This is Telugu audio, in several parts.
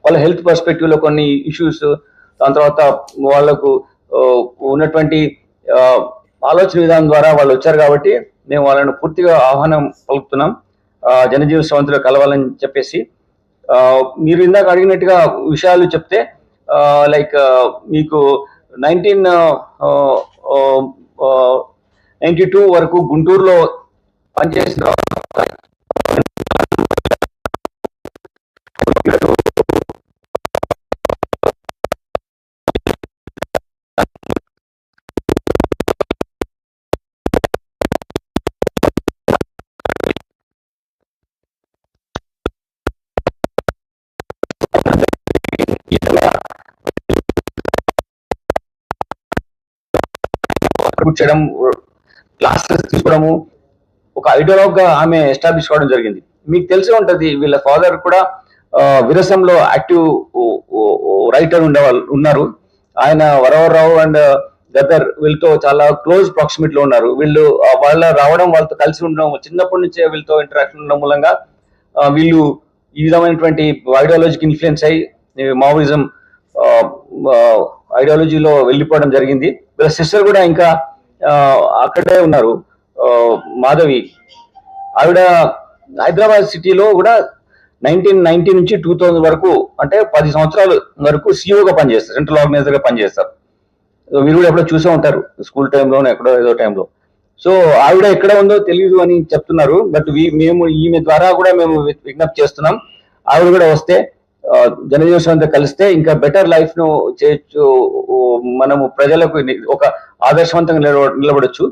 వాళ్ళ హెల్త్ పర్స్పెక్టివ్ లో కొన్ని ఇష్యూస్, దాని తర్వాత వాళ్ళకు ఉన్నటువంటి ఆలోచన విధానం ద్వారా వాళ్ళు వచ్చారు కాబట్టి మేము వాళ్ళని పూర్తిగా ఆహ్వానం పలుకుతున్నాం జనజీవన స్రవంతిలో కలవాలని చెప్పేసి. మీరు ఇందాక అడిగినట్టుగా విషయాలు చెప్తే లైక్ మీకు 1992 వరకు గుంటూరులో పనిచేసిన చేయడం, క్లాసెస్ తీసుకోవడము, ఒక ఐడియాలజీ గా ఆమె ఎస్టాబ్లిష్ కావడం జరిగింది. మీకు తెలిసి ఉంటది, వీళ్ళ ఫాదర్ కూడా విరసంలో యాక్టివ్ రైటర్ ఉన్నారు. ఆయన వరవరరావు అండ్ గదర్ వీళ్ళతో చాలా క్లోజ్ ప్రాక్సిమిటీలో ఉన్నారు. వీళ్ళు రావడం, వాళ్ళతో కలిసి ఉండడం, చిన్నప్పటి నుంచే వీళ్ళతో ఇంటరాక్షన్ ఉండడం మూలంగా వీళ్ళు ఈ విధమైనటువంటి ఐడియాలజీకి ఇన్ఫ్లుయెన్స్ అయ్యి మావోయిజం ఐడియాలజీలో వెళ్ళిపోవడం జరిగింది. వీళ్ళ సిస్టర్ కూడా ఇంకా అక్కడే ఉన్నారు, మాధవి. ఆవిడ హైదరాబాద్ సిటీలో కూడా 1990 నుంచి 2000 వరకు, అంటే 10 సంవత్సరాల వరకు సిఓగా పనిచేస్తారు, సెంట్రల్ ఆర్గనైజర్ గా పనిచేస్తారు. మీరు కూడా ఎప్పుడో చూసే ఉంటారు, స్కూల్ టైంలో ఎక్కడో ఏదో టైంలో. సో ఆవిడ ఎక్కడ ఉందో తెలియదు అని చెప్తున్నారు. బట్ మేము ఈమె ద్వారా కూడా మేము విజ్ఞప్తి చేస్తున్నాం, ఆవిడ కూడా వస్తే జనజీవన స్రవంతితో కలిస్తే ఇంకా బెటర్ లైఫ్ ను చేయొచ్చు, మనము ప్రజలకు ఒక ఆదర్శవంతంగా నిలబడొచ్చు.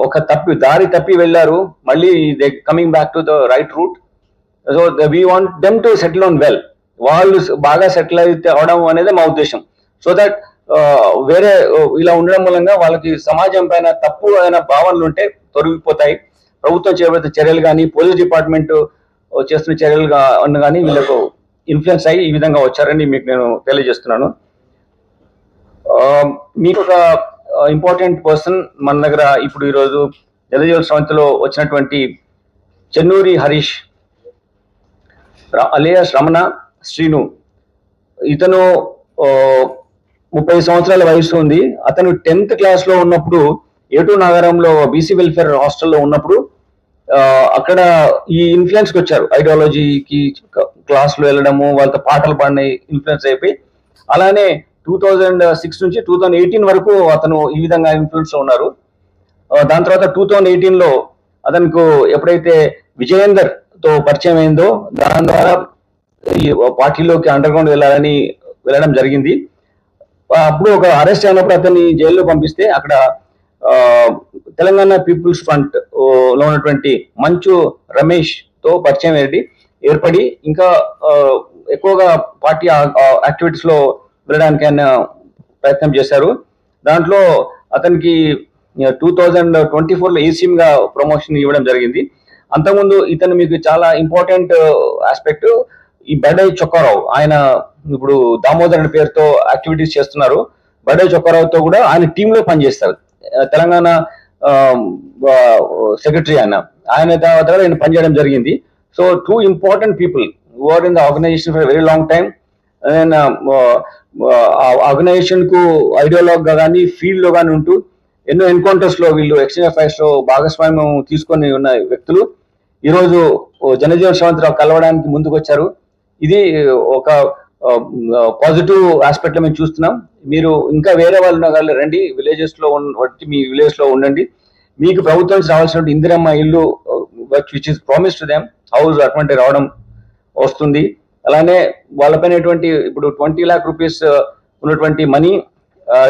ఒక దారి తప్పి వెళ్ళారు, మళ్ళీ they coming back to the right route. So we want them to settle on well. వాళ్ళు బాగా సెటిల్ అయితే అవడం అనేది మా ఉద్దేశం. సో దట్ వేరే ఇలా ఉండడం మూలంగా వాళ్ళకి సమాజం పైన తప్పు అయిన భావనలు ఉంటే తొలగిపోతాయి. ప్రభుత్వం చేపట్టే చర్యలు కానీ, పోలీస్ డిపార్ట్మెంట్ చేస్తున్న చర్యలు కానీ వీళ్ళకు ఇన్ఫ్లుయెన్స్ అయ్యి ఈ విధంగా వచ్చారని మీకు నేను తెలియజేస్తున్నాను. మీకు ఒక ఇంపార్టెంట్ పర్సన్ మన దగ్గర ఇప్పుడు ఈరోజు జనజీవన స్రవంతిలో వచ్చినటువంటి చెన్నూరి హరీష్ అలియాస్ రమణ శ్రీను. ఇతను 30 సంవత్సరాల వయసు ఉంది. అతను 10th క్లాస్ లో ఉన్నప్పుడు ఏటూ నగరంలో బీసీ వెల్ఫేర్ హాస్టల్లో ఉన్నప్పుడు అక్కడ ఈ ఇన్ఫ్లుయెన్స్ కి వచ్చారు. ఐడియాలజీకి క్లాస్ లో వెళ్ళడము, వాళ్ళతో పాటలు పాడిన ఇన్ఫ్లుయెన్స్ అయిపోయి, అలానే 2006 నుంచి 2018 వరకు అతను ఈ విధంగా ఇన్ఫ్లుయెన్స్ లో ఉన్నారు. దాని తర్వాత 2018 లో అతనికి ఎప్పుడైతే విజయేందర్ తో పరిచయం అయిందో, దాని ద్వారా ఈ పార్టీలోకి అండర్ గ్రౌండ్ వెళ్ళడం జరిగింది. అప్పుడు ఒక అరెస్ట్ అయినప్పుడు అతన్ని జైల్లో పంపిస్తే అక్కడ తెలంగాణ పీపుల్స్ ఫ్రంట్ లో ఉన్నటువంటి మంచు రమేష్ తో పరిచయం ఏర్పడి ఇంకా ఎక్కువగా పార్టీ యాక్టివిటీస్ లో వెళ్ళడానికి ఆయన ప్రయత్నం చేశారు. దాంట్లో అతనికి 2024 లో ఏసీఎం గా ప్రమోషన్ ఇవ్వడం జరిగింది. అంతకుముందు ఇతను మీకు చాలా ఇంపార్టెంట్ ఆస్పెక్ట్ ఈ బడై చొక్కారావు, ఆయన ఇప్పుడు దామోదర్ అనే పేరుతో యాక్టివిటీస్ చేస్తున్నారు. బడై చొక్కారావుతో కూడా ఆయన టీమ్ లో పనిచేస్తారు, తెలంగాణ సెక్రటరీ ఆయన తర్వాత ఆయన పనిచేయడం జరిగింది. So 2 important people were in the organization for very long time. Organization కు ఐడియాలజీ గా కానీ, ఫీల్డ్ లో కానీ ఉంటూ ఎన్నో ఎన్కౌంటర్స్ లో వీళ్ళు ఎక్స్చేంజ్ అఫైర్స్ లో భాగస్వామ్యం తీసుకొని ఉన్న వ్యక్తులు ఈరోజు జనజీవన స్రవంతిలో కలవడానికి ముందుకు వచ్చారు. ఇది ఒక పాజిటివ్ ఆస్పెక్ట్ లో మేము చూస్తున్నాం. మీరు ఇంకా వేరే వాళ్ళు ఉన్న వాళ్ళు రండి, విలేజెస్ లో మీ విలేజ్ లో ఉండండి. మీకు ప్రభుత్వం నుంచి రావాల్సిన ఇందిరమ్మ ఇల్లు which is promise to them house అటువంటి రావడం వస్తుంది. అలానే వాళ్ళపైన ఇప్పుడు 20 lakh రూపీస్ ఉన్నటువంటి మనీ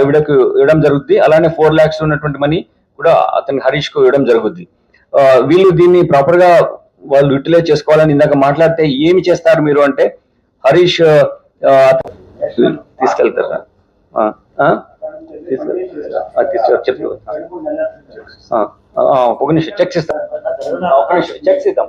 ఇవిడకు ఇవ్వడం జరుగుద్ది. అలానే 4 lakhs ఉన్నటువంటి మనీ కూడా అతని హరీష్ కు ఇవ్వడం జరుగుద్ది. వీళ్ళు దీన్ని ప్రాపర్ గా వాళ్ళు యూటిలైజ్ చేసుకోవాలని ఇందాక మాట్లాడితే ఏమి చేస్తారు మీరు అంటే, హరీష్ తీసుకెళ్తారా చెప్పు, ఒక నిమిషం చెక్స్ ఇస్తాం,